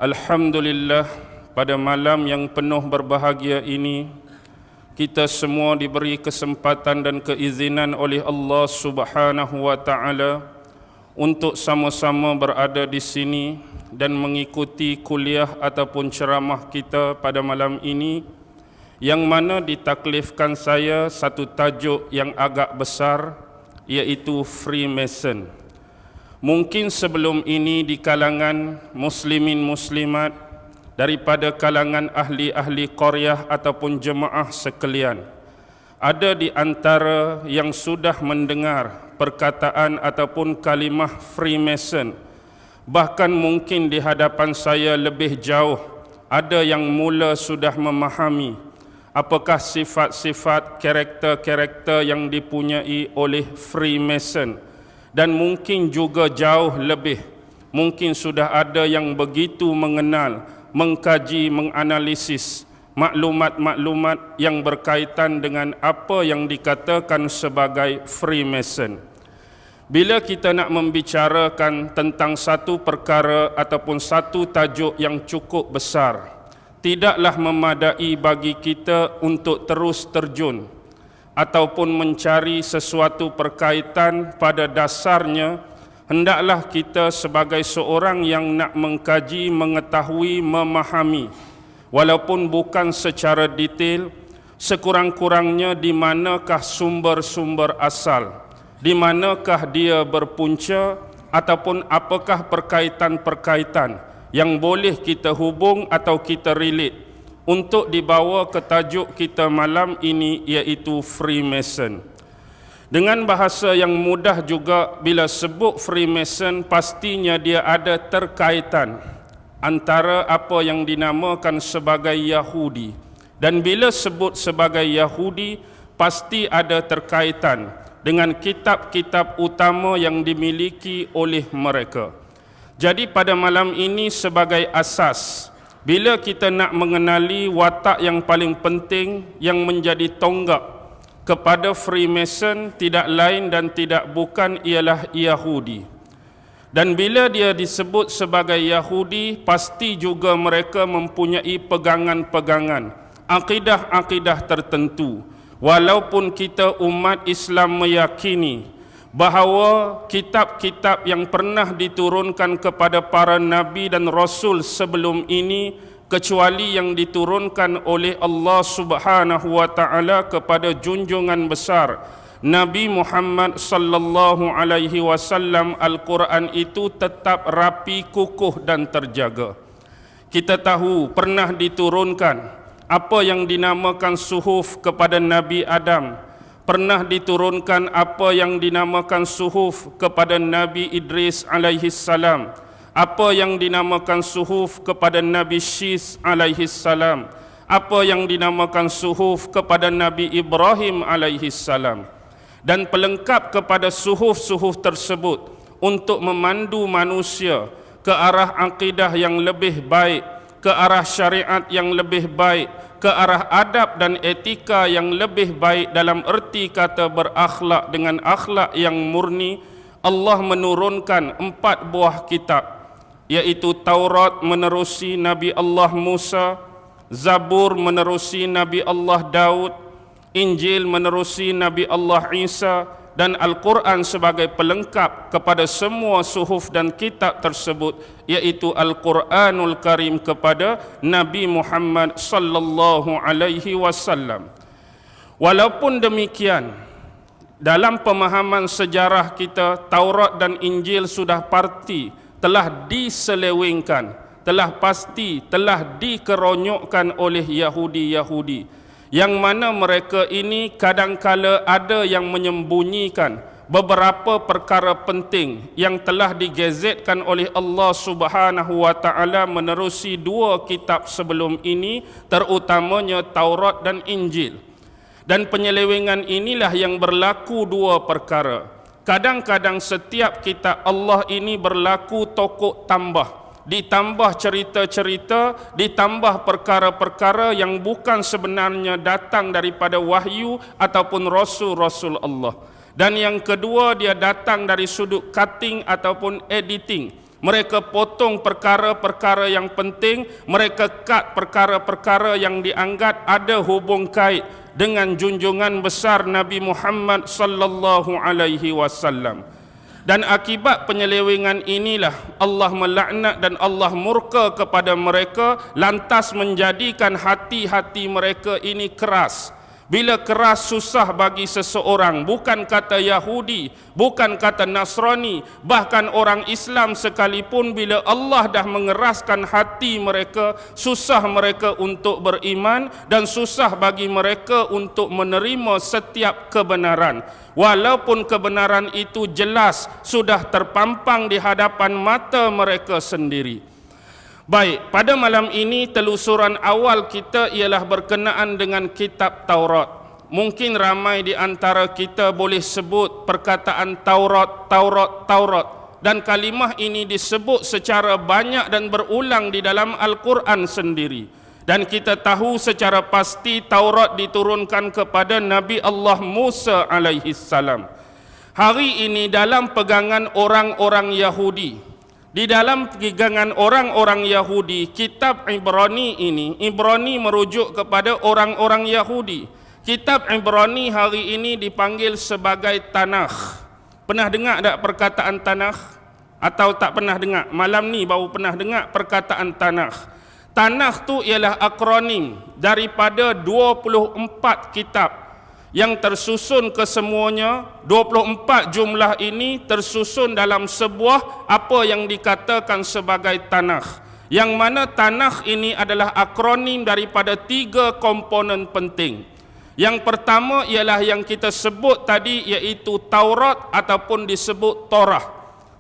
Alhamdulillah, pada malam yang penuh berbahagia ini kita semua diberi kesempatan dan keizinan oleh Allah Subhanahu wa taala untuk sama-sama berada di sini dan mengikuti kuliah ataupun ceramah kita pada malam ini, yang mana ditaklifkan saya satu tajuk yang agak besar, iaitu Freemason. Mungkin sebelum ini di kalangan muslimin muslimat, daripada kalangan ahli-ahli qaryah ataupun jemaah sekalian, ada di antara yang sudah mendengar perkataan ataupun kalimah Freemason. Bahkan mungkin di hadapan saya lebih jauh, ada yang mula sudah memahami apakah sifat-sifat karakter-karakter yang dipunyai oleh Freemason. Dan mungkin juga jauh lebih, mungkin sudah ada yang begitu mengenal, mengkaji, menganalisis maklumat-maklumat yang berkaitan dengan apa yang dikatakan sebagai Freemason. Bila kita nak membicarakan tentang satu perkara ataupun satu tajuk yang cukup besar, tidaklah memadai bagi kita untuk terus terjun ataupun mencari sesuatu perkaitan. Pada dasarnya, hendaklah kita sebagai seorang yang nak mengkaji, mengetahui, memahami, walaupun bukan secara detail, sekurang-kurangnya di manakah sumber-sumber asal, di manakah dia berpunca, ataupun apakah perkaitan-perkaitan yang boleh kita hubung atau kita relate untuk dibawa ke tajuk kita malam ini, iaitu Freemason. Dengan bahasa yang mudah juga, bila sebut Freemason, pastinya dia ada terkaitan antara apa yang dinamakan sebagai Yahudi. Dan bila sebut sebagai Yahudi, pasti ada terkaitan dengan kitab-kitab utama yang dimiliki oleh mereka. Jadi pada malam ini sebagai asas, bila kita nak mengenali watak yang paling penting yang menjadi tonggak kepada Freemason, tidak lain dan tidak bukan ialah Yahudi. Dan bila dia disebut sebagai Yahudi, pasti juga mereka mempunyai pegangan-pegangan, akidah-akidah tertentu. Walaupun kita umat Islam meyakini bahawa kitab-kitab yang pernah diturunkan kepada para nabi dan rasul sebelum ini, kecuali yang diturunkan oleh Allah Subhanahu wa taala kepada junjungan besar Nabi Muhammad sallallahu alaihi wasallam, Al-Quran itu tetap rapi, kukuh dan terjaga. Kita tahu pernah diturunkan apa yang dinamakan suhuf kepada Nabi Adam, pernah diturunkan apa yang dinamakan suhuf kepada Nabi Idris alaihi salam, apa yang dinamakan suhuf kepada Nabi Syis alaihi salam, apa yang dinamakan suhuf kepada Nabi Ibrahim alaihi salam. Dan pelengkap kepada suhuf-suhuf tersebut untuk memandu manusia ke arah akidah yang lebih baik, ke arah syariat yang lebih baik, ke arah adab dan etika yang lebih baik, dalam erti kata berakhlak dengan akhlak yang murni. Allah menurunkan 4 buah kitab, iaitu Taurat menerusi Nabi Allah Musa, Zabur menerusi Nabi Allah Daud, Injil menerusi Nabi Allah Isa, dan Al-Quran sebagai pelengkap kepada semua suhuf dan kitab tersebut, iaitu Al-Quranul Karim kepada Nabi Muhammad sallallahu alaihi wasallam. Walaupun demikian, dalam pemahaman sejarah kita, Taurat dan Injil sudah pasti telah diselewengkan, telah pasti telah dikeronyokkan oleh Yahudi-Yahudi, yang mana mereka ini kadangkala ada yang menyembunyikan beberapa perkara penting yang telah digazetkan oleh Allah Subhanahu wa taala menerusi 2 kitab sebelum ini, terutamanya Taurat dan Injil. Dan penyelewengan inilah yang berlaku 2 perkara. Kadang-kadang setiap kitab Allah ini berlaku tokok tambah, ditambah cerita-cerita, ditambah perkara-perkara yang bukan sebenarnya datang daripada wahyu ataupun rasul-rasul Allah. Dan yang kedua, dia datang dari sudut cutting ataupun editing, Mereka potong perkara-perkara yang penting, mereka cut perkara-perkara yang dianggap ada hubung kait dengan junjungan besar Nabi Muhammad sallallahu alaihi wasallam. Dan akibat penyelewengan inilah Allah melaknat dan Allah murka kepada mereka, lantas menjadikan hati-hati mereka ini keras. Bila keras susah bagi seseorang, bukan kata Yahudi, bukan kata Nasrani, bahkan orang Islam sekalipun, bila Allah dah mengeraskan hati mereka, susah mereka untuk beriman dan susah bagi mereka untuk menerima setiap kebenaran. Walaupun kebenaran itu jelas sudah terpampang di hadapan mata mereka sendiri. Baik, pada malam ini telusuran awal kita ialah berkenaan dengan kitab Taurat. Mungkin ramai di antara kita boleh sebut perkataan Taurat, Taurat, Taurat. Dan kalimah ini disebut secara banyak dan berulang di dalam Al-Quran sendiri. Dan kita tahu secara pasti Taurat diturunkan kepada Nabi Allah Musa alaihi salam. Hari ini dalam pegangan orang-orang Yahudi, di dalam pegangan orang-orang Yahudi, kitab Ibrani ini, Ibrani merujuk kepada orang-orang Yahudi. Kitab Ibrani hari ini dipanggil sebagai Tanakh. Pernah dengar tak perkataan Tanakh? Atau tak pernah dengar? Malam ni baru pernah dengar perkataan Tanakh. Tanakh tu ialah akronim daripada 24 kitab yang tersusun kesemuanya. 24 jumlah ini tersusun dalam sebuah apa yang dikatakan sebagai Tanakh, yang mana Tanakh ini adalah akronim daripada 3 komponen penting. Yang pertama ialah yang kita sebut tadi, iaitu Taurat ataupun disebut Torah.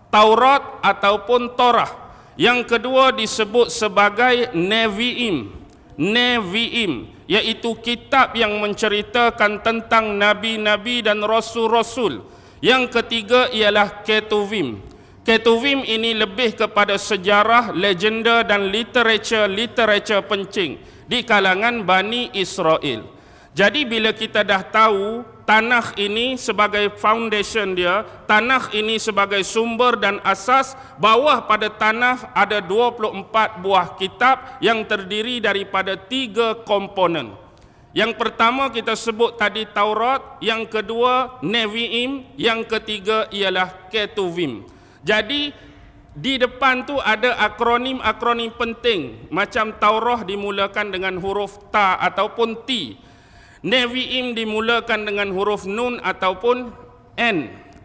Taurat ataupun Torah. Yang kedua disebut sebagai Nevi'im. Nevi'im, iaitu kitab yang menceritakan tentang nabi-nabi dan rasul-rasul. Yang ketiga ialah Ketuvim. Ketuvim ini lebih kepada sejarah, legenda dan literature pencing di kalangan Bani Israel. Jadi bila kita dah tahu Tanakh ini sebagai foundation dia, Tanakh ini sebagai sumber dan asas, bawah pada Tanakh ada 24 buah kitab yang terdiri daripada 3 komponen. Yang pertama kita sebut tadi Taurat, yang kedua Nevi'im, yang ketiga ialah Ketuvim. Jadi di depan tu ada akronim-akronim penting. Macam Taurah dimulakan dengan huruf Ta ataupun T. Nevi'im dimulakan dengan huruf Nun ataupun N.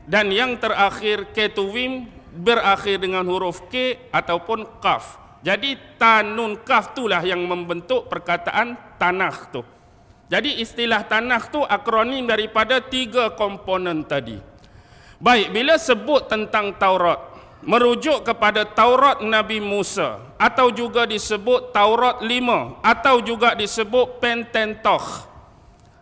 Dan yang terakhir Ketuvim berakhir dengan huruf K ataupun Kaf. Jadi Ta, Nun, Kaf itulah yang membentuk perkataan Tanakh tu. Jadi istilah Tanakh tu akronim daripada 3 komponen tadi. Baik, bila sebut tentang Taurat, merujuk kepada Taurat Nabi Musa, atau juga disebut Taurat 5, atau juga disebut Pentateuch.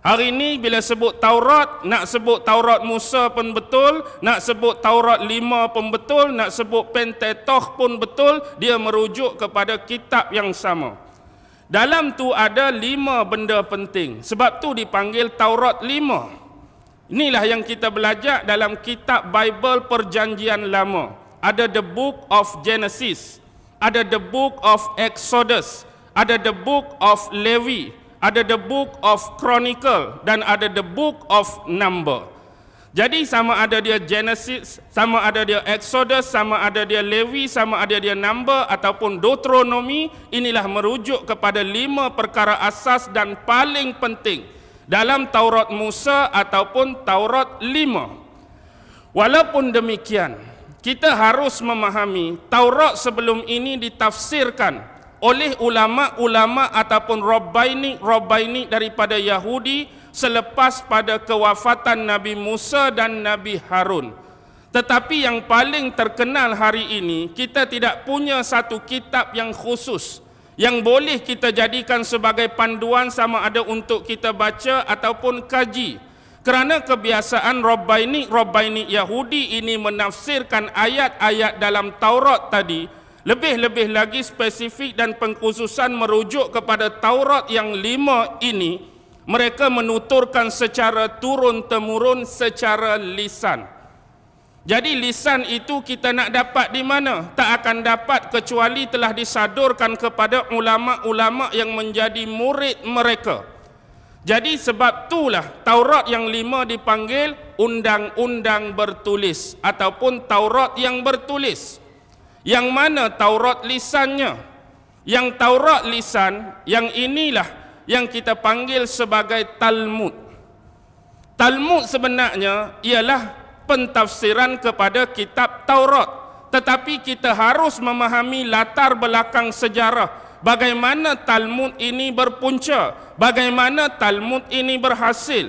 Hari ini bila sebut Taurat, nak sebut Taurat Musa pun betul, nak sebut Taurat 5 pun betul, nak sebut Pentateuch pun betul, dia merujuk kepada kitab yang sama. Dalam tu ada 5 benda penting, sebab tu dipanggil Taurat 5. Inilah yang kita belajar dalam kitab Bible Perjanjian Lama. Ada the book of Genesis, ada the book of Exodus, ada the book of Levi, ada the book of Chronicle, dan ada the book of Number. Jadi sama ada dia Genesis, sama ada dia Exodus, sama ada dia Levi, sama ada dia Number ataupun Deuteronomy, inilah merujuk kepada 5 perkara asas dan paling penting dalam Taurat Musa ataupun Taurat 5. Walaupun demikian, kita harus memahami Taurat sebelum ini ditafsirkan oleh ulama-ulama ataupun Rabbaini daripada Yahudi selepas pada kewafatan Nabi Musa dan Nabi Harun. Tetapi yang paling terkenal hari ini, kita tidak punya satu kitab yang khusus yang boleh kita jadikan sebagai panduan sama ada untuk kita baca ataupun kaji. Kerana kebiasaan Rabbaini Yahudi ini menafsirkan ayat-ayat dalam Taurat tadi, lebih-lebih lagi spesifik dan pengkhususan merujuk kepada Taurat yang 5 ini, mereka menuturkan secara turun-temurun secara lisan. Jadi lisan itu kita nak dapat di mana? Tak akan dapat kecuali telah disadurkan kepada ulama-ulama yang menjadi murid mereka. Jadi sebab itulah Taurat yang 5 dipanggil undang-undang bertulis ataupun Taurat yang bertulis. Yang mana Taurat lisannya? Yang Taurat lisan, yang inilah yang kita panggil sebagai Talmud. Talmud sebenarnya ialah pentafsiran kepada kitab Taurat. Tetapi kita harus memahami latar belakang sejarah. Bagaimana Talmud ini berpunca? Bagaimana Talmud ini berhasil?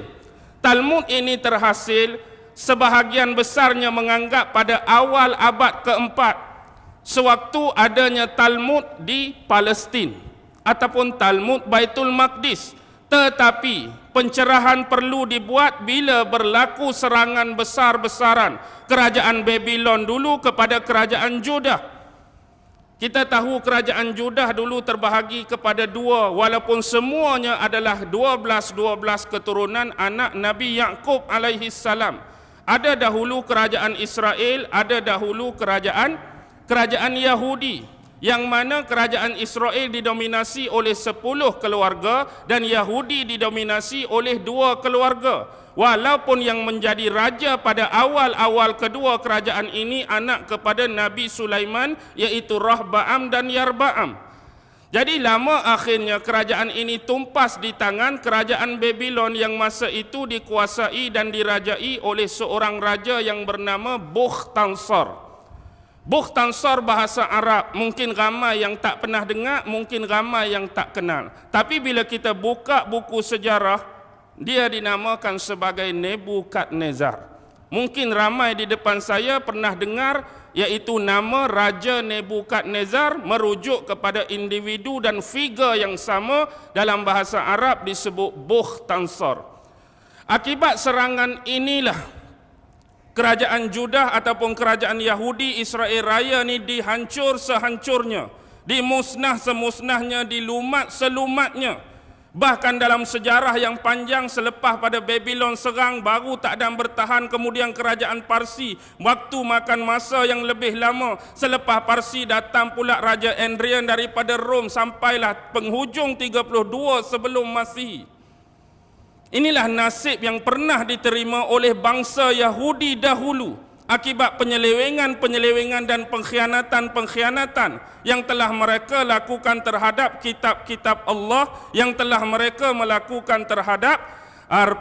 Talmud ini terhasil sebahagian besarnya menganggap pada awal abad keempat, sewaktu adanya Talmud di Palestin ataupun Talmud Baitul Maqdis. Tetapi pencerahan perlu dibuat bila berlaku serangan besar-besaran kerajaan Babylon dulu kepada kerajaan Judah. Kita tahu kerajaan Judah dulu terbahagi kepada dua, walaupun semuanya adalah 12 keturunan anak Nabi Yaqub alaihi salam. Ada dahulu kerajaan Israel, ada dahulu kerajaan Yahudi, yang mana kerajaan Israel didominasi oleh 10 keluarga dan Yahudi didominasi oleh 2 keluarga. Walaupun yang menjadi raja pada awal-awal kedua kerajaan ini anak kepada Nabi Sulaiman, iaitu Rahbaam dan Yarbaam. Jadi lama akhirnya kerajaan ini tumpas di tangan kerajaan Babylon yang masa itu dikuasai dan dirajai oleh seorang raja yang bernama Bukhtansar. Bukhtansar bahasa Arab, mungkin ramai yang tak pernah dengar, mungkin ramai yang tak kenal. Tapi bila kita buka buku sejarah, dia dinamakan sebagai Nebukadnezar. Mungkin ramai di depan saya pernah dengar, iaitu nama Raja Nebukadnezar merujuk kepada individu dan figure yang sama dalam bahasa Arab disebut Bukhtansar. Akibat serangan inilah kerajaan Judah ataupun kerajaan Yahudi Israel Raya ni dihancur sehancurnya, dimusnah semusnahnya, dilumat selumatnya. Bahkan dalam sejarah yang panjang selepas pada Babylon serang, baru tak ada bertahan, kemudian kerajaan Parsi, waktu makan masa yang lebih lama. Selepas Parsi datang pula Raja Adrian daripada Rom, sampailah penghujung 32 sebelum Masihi. Inilah nasib yang pernah diterima oleh bangsa Yahudi dahulu akibat penyelewengan dan pengkhianatan yang telah mereka lakukan terhadap kitab-kitab Allah, yang telah mereka melakukan terhadap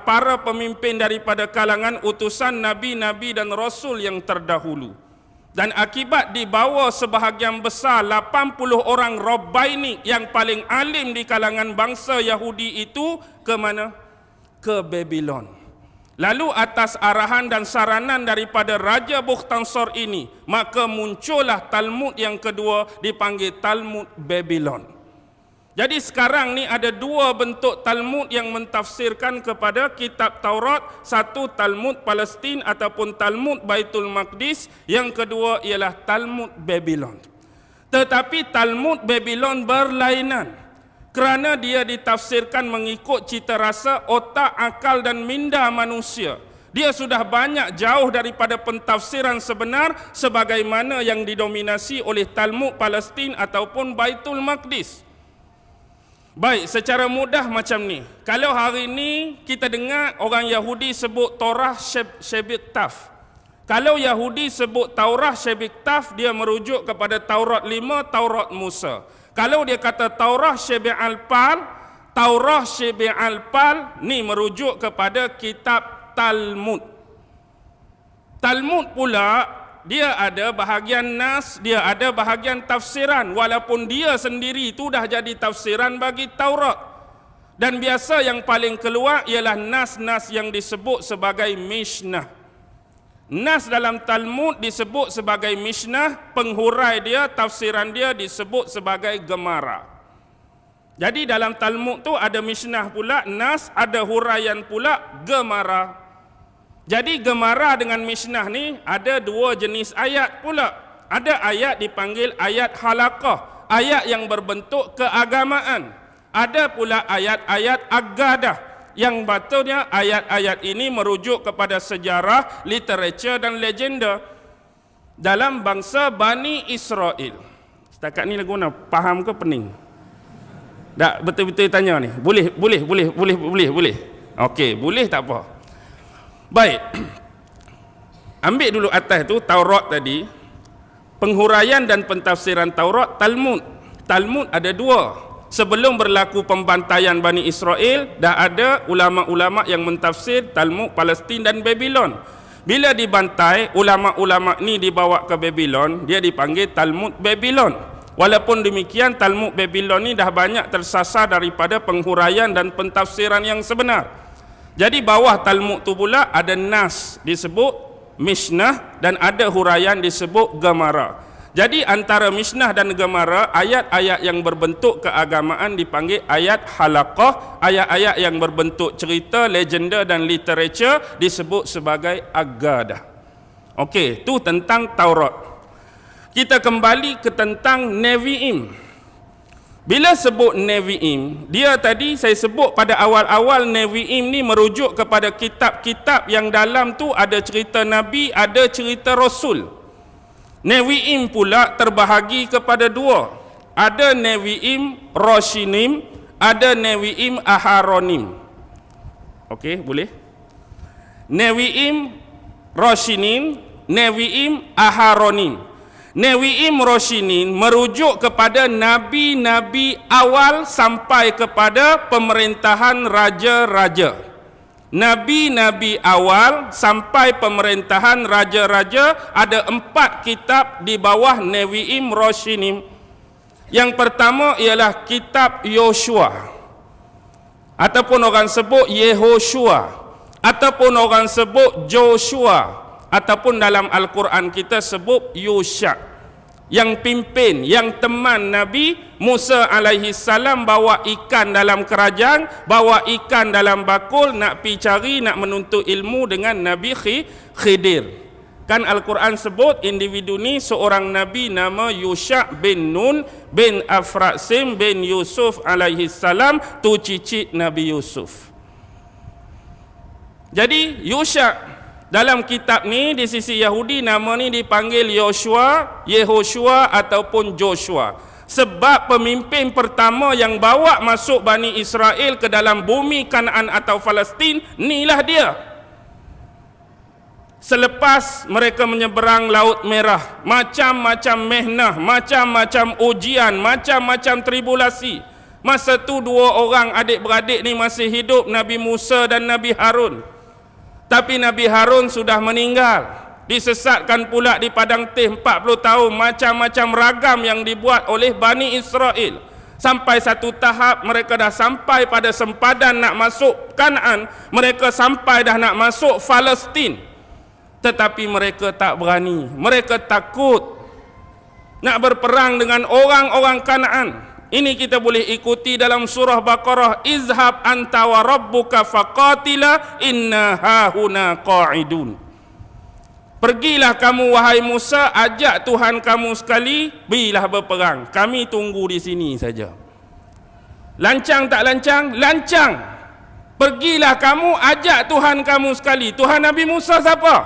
para pemimpin daripada kalangan utusan nabi-nabi dan rasul yang terdahulu. Dan akibat dibawa sebahagian besar 80 orang Rabbaini yang paling alim di kalangan bangsa Yahudi itu ke mana? Ke Babylon. Lalu atas arahan dan saranan daripada Raja Bukhtansar ini, maka muncullah Talmud yang kedua dipanggil Talmud Babylon. Jadi sekarang ni ada 2 bentuk Talmud yang mentafsirkan kepada kitab Taurat. Satu Talmud Palestin ataupun Talmud Baitul Maqdis, yang kedua ialah Talmud Babylon. Tetapi Talmud Babylon berlainan, kerana dia ditafsirkan mengikut cita rasa, otak, akal dan minda manusia. Dia sudah banyak jauh daripada pentafsiran sebenar sebagaimana yang didominasi oleh Talmud Palestin ataupun Baitul Maqdis. Baik, secara mudah macam ni. Kalau hari ni kita dengar orang Yahudi sebut Torah Shebiktaf. Kalau Yahudi sebut Taurah Shebiktaf, dia merujuk kepada Taurat 5, Taurat Musa. Kalau dia kata Taurah Shebi'al-Pal, Taurah Shebi'al-Pal ni merujuk kepada kitab Talmud. Talmud pula dia ada bahagian nas, dia ada bahagian tafsiran, walaupun dia sendiri itu dah jadi tafsiran bagi Taurat. Dan biasa yang paling keluar ialah nas-nas yang disebut sebagai Mishnah. Nas dalam Talmud disebut sebagai Mishnah, penghurai dia, tafsiran dia disebut sebagai Gemara. Jadi dalam Talmud tu ada Mishnah pula, Nas, ada huraian pula, Gemara. Jadi Gemara dengan Mishnah ni ada 2 jenis ayat pula. Ada ayat dipanggil ayat halaqah, ayat yang berbentuk keagamaan. Ada pula ayat-ayat agadah, yang betulnya ayat-ayat ini merujuk kepada sejarah, literature dan legenda dalam bangsa Bani Israel. Setakat ni lagu mana? Faham ke pening? Tak betul-betul tanya ni. Boleh. Okey, boleh tak apa. Baik. Ambil dulu atas tu Taurat tadi. Penghuraian dan pentafsiran Taurat, Talmud. Talmud ada dua. Sebelum berlaku pembantaian Bani Israel, dah ada ulama-ulama yang mentafsir Talmud Palestin dan Babylon. Bila dibantai, ulama-ulama ni dibawa ke Babylon, dia dipanggil Talmud Babylon. Walaupun demikian, Talmud Babylon ni dah banyak tersasar daripada penghuraian dan pentafsiran yang sebenar. Jadi bawah Talmud tu pula ada Nas disebut Mishnah dan ada huraian disebut Gemara. Jadi antara Mishnah dan Gemara, ayat-ayat yang berbentuk keagamaan dipanggil ayat halaqah, ayat-ayat yang berbentuk cerita, legenda dan literature disebut sebagai agadah. Okey, tu tentang Taurat. Kita kembali ke tentang Nevi'im. Bila sebut Nevi'im, dia tadi saya sebut pada awal-awal Nevi'im ni merujuk kepada kitab-kitab yang dalam tu ada cerita Nabi, ada cerita Rasul. Nevi'im pula terbahagi kepada dua. Ada Nevi'im Roshinim, ada Nevi'im Aharonim. Okey, boleh? Nevi'im Roshinim, Nevi'im Aharonim. Nevi'im Roshinim merujuk kepada nabi-nabi awal sampai kepada pemerintahan raja-raja. Nabi-nabi awal sampai pemerintahan raja-raja ada 4 kitab di bawah Nevi'im Roshinim. Yang pertama ialah kitab Yoshua, ataupun orang sebut Yehoshua, ataupun orang sebut Joshua, ataupun dalam Al-Quran kita sebut Yusha. Yang pimpin, yang teman Nabi Musa alaihi salam bawa ikan dalam kerajaan, bawa ikan dalam bakul, nak pi cari, nak menuntut ilmu dengan Nabi Khidir. Kan Al-Quran sebut individu ni seorang Nabi nama Yusha bin Nun bin Afrasim bin Yusuf alaihi salam, tu cicit Nabi Yusuf. Jadi Yusha dalam kitab ni di sisi Yahudi nama ni dipanggil Yoshua, Yehoshua ataupun Joshua. Sebab pemimpin pertama yang bawa masuk Bani Israel ke dalam bumi Kanaan atau Palestin, inilah dia. Selepas mereka menyeberang Laut Merah, macam-macam mehnah, macam-macam ujian, macam-macam tribulasi. Masa tu 2 orang adik-beradik ni masih hidup, Nabi Musa dan Nabi Harun. Tapi Nabi Harun sudah meninggal, disesatkan pula di padang teh 40 tahun, macam-macam ragam yang dibuat oleh Bani Israel. Sampai satu tahap mereka dah sampai pada sempadan nak masuk Kanaan, mereka sampai dah nak masuk Palestin. Tetapi mereka tak berani, mereka takut nak berperang dengan orang-orang Kanaan. Ini kita boleh ikuti dalam surah Baqarah, izhab anta wa rabbuka faqatila inna hahuna qa'idun. Pergilah kamu wahai Musa, ajak Tuhan kamu sekali, pergilah berperang. Kami tunggu di sini saja. Lancang tak lancang? Lancang. Pergilah kamu, ajak Tuhan kamu sekali. Tuhan Nabi Musa siapa?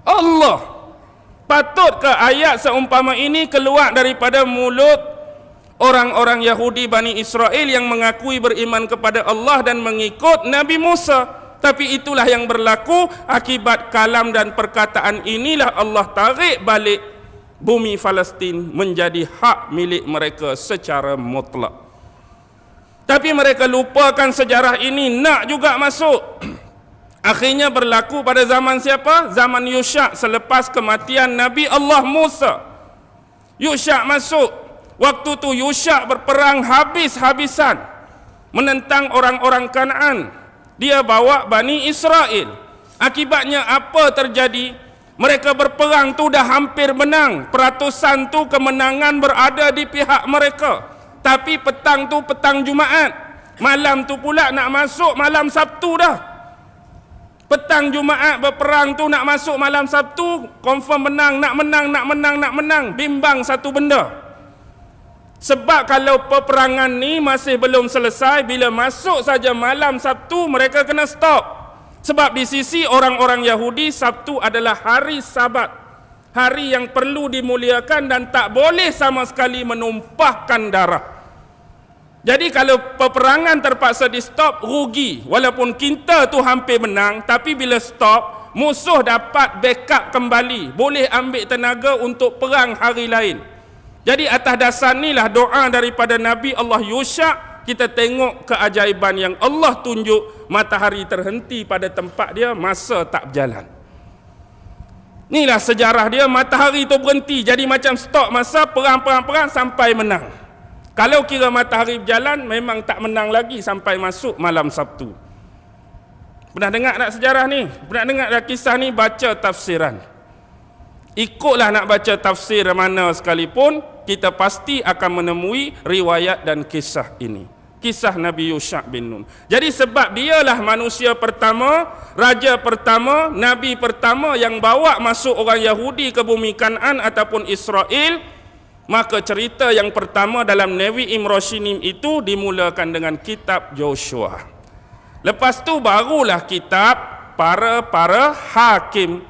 Allah. Patut ke ayat seumpama ini keluar daripada mulut orang-orang Yahudi Bani Israel yang mengakui beriman kepada Allah dan mengikut Nabi Musa? Tapi itulah yang berlaku akibat kalam dan perkataan inilah Allah tarik balik bumi Palestin menjadi hak milik mereka secara mutlak. Tapi mereka lupakan sejarah ini, nak juga masuk. Akhirnya berlaku pada zaman siapa? Zaman Yusha, selepas kematian Nabi Allah Musa. Yusha masuk. Waktu tu Yusha berperang habis-habisan menentang orang-orang Kanaan. Dia bawa Bani Israel. Akibatnya apa terjadi? Mereka berperang tu dah hampir menang. Peratusan tu kemenangan berada di pihak mereka. Tapi petang tu petang Jumaat. Malam tu pula nak masuk malam Sabtu dah. Petang Jumaat berperang tu nak masuk malam Sabtu, confirm menang, nak menang. Bimbang satu benda. Sebab kalau peperangan ni masih belum selesai, bila masuk saja malam Sabtu, mereka kena stop. Sebab di sisi orang-orang Yahudi, Sabtu adalah hari Sabat, hari yang perlu dimuliakan dan tak boleh sama sekali menumpahkan darah. Jadi kalau peperangan terpaksa di stop, rugi. Walaupun kita tu hampir menang, tapi bila stop, musuh dapat backup kembali, boleh ambil tenaga untuk perang hari lain. Jadi atas dasar inilah doa daripada Nabi Allah Yusha, kita tengok keajaiban yang Allah tunjuk, matahari terhenti pada tempat dia, masa tak berjalan. Inilah sejarah dia, matahari tu berhenti, jadi macam stop masa, perang sampai menang. Kalau kira matahari berjalan, memang tak menang lagi sampai masuk malam Sabtu. Pernah dengar tak sejarah ni? Pernah dengar tak kisah ni? Baca tafsiran. Ikutlah nak baca tafsir mana sekalipun, kita pasti akan menemui riwayat dan kisah ini. Kisah Nabi Yusha bin Nun. Jadi sebab dialah manusia pertama, raja pertama, nabi pertama yang bawa masuk orang Yahudi ke bumi Kan'an ataupun Israel, maka cerita yang pertama dalam Nevi'im Roshinim itu dimulakan dengan kitab Joshua. Lepas tu barulah kitab para hakim.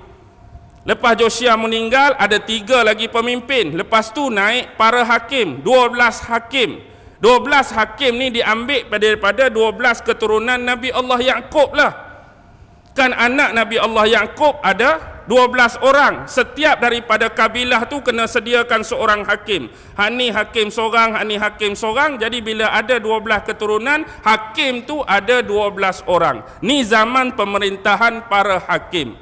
Lepas Joshua meninggal, ada 3 lagi pemimpin. Lepas tu naik para hakim, 12 hakim. 12 hakim ni diambil daripada 12 keturunan Nabi Allah Yaqub lah. Kan anak Nabi Allah Yaqub ada 12 orang. Setiap daripada kabilah tu kena sediakan seorang hakim. Hani hakim seorang, hani hakim seorang. Jadi bila ada 12 keturunan, hakim tu ada 12 orang. Ni zaman pemerintahan para hakim.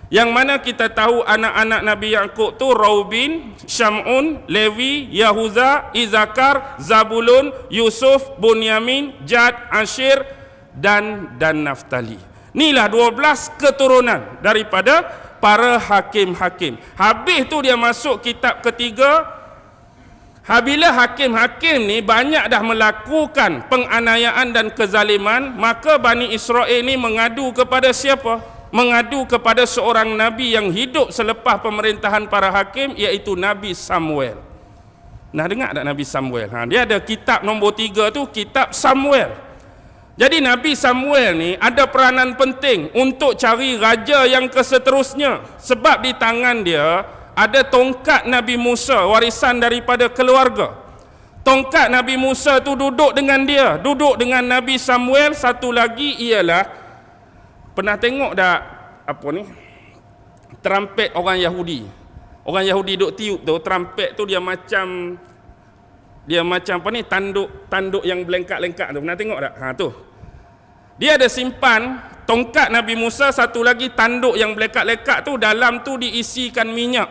Yang mana kita tahu anak-anak Nabi Yaqub tu Raubin, Syamun, Lewi, Yahuza, Izakar, Zabulun, Yusuf, Bunyamin, Jad, Ashir dan Naftali. Inilah 12 keturunan daripada para hakim-hakim. Habis tu dia masuk kitab ketiga. Apabila hakim-hakim ni banyak dah melakukan penganiayaan dan kezaliman, maka Bani Israel ni mengadu kepada siapa? Mengadu kepada seorang nabi yang hidup selepas pemerintahan para hakim, iaitu Nabi Samuel. Nah, dengar tak Nabi Samuel? Dia ada kitab nombor 3 tu, kitab Samuel. Jadi Nabi Samuel ni ada peranan penting untuk cari raja yang keseterusnya. Sebab di tangan dia ada tongkat Nabi Musa, warisan daripada keluarga. Tongkat Nabi Musa tu duduk dengan dia, duduk dengan Nabi Samuel. Satu lagi ialah, pernah tengok tak apa ni? Terampet orang Yahudi. Orang Yahudi duk tiup tu, terampet tu dia macam apa ni? Tanduk yang belengkak-lengkak tu. Pernah tengok tak? Tu. Dia ada simpan tongkat Nabi Musa, satu lagi tanduk yang belekak-lekak tu, dalam tu diisikan minyak.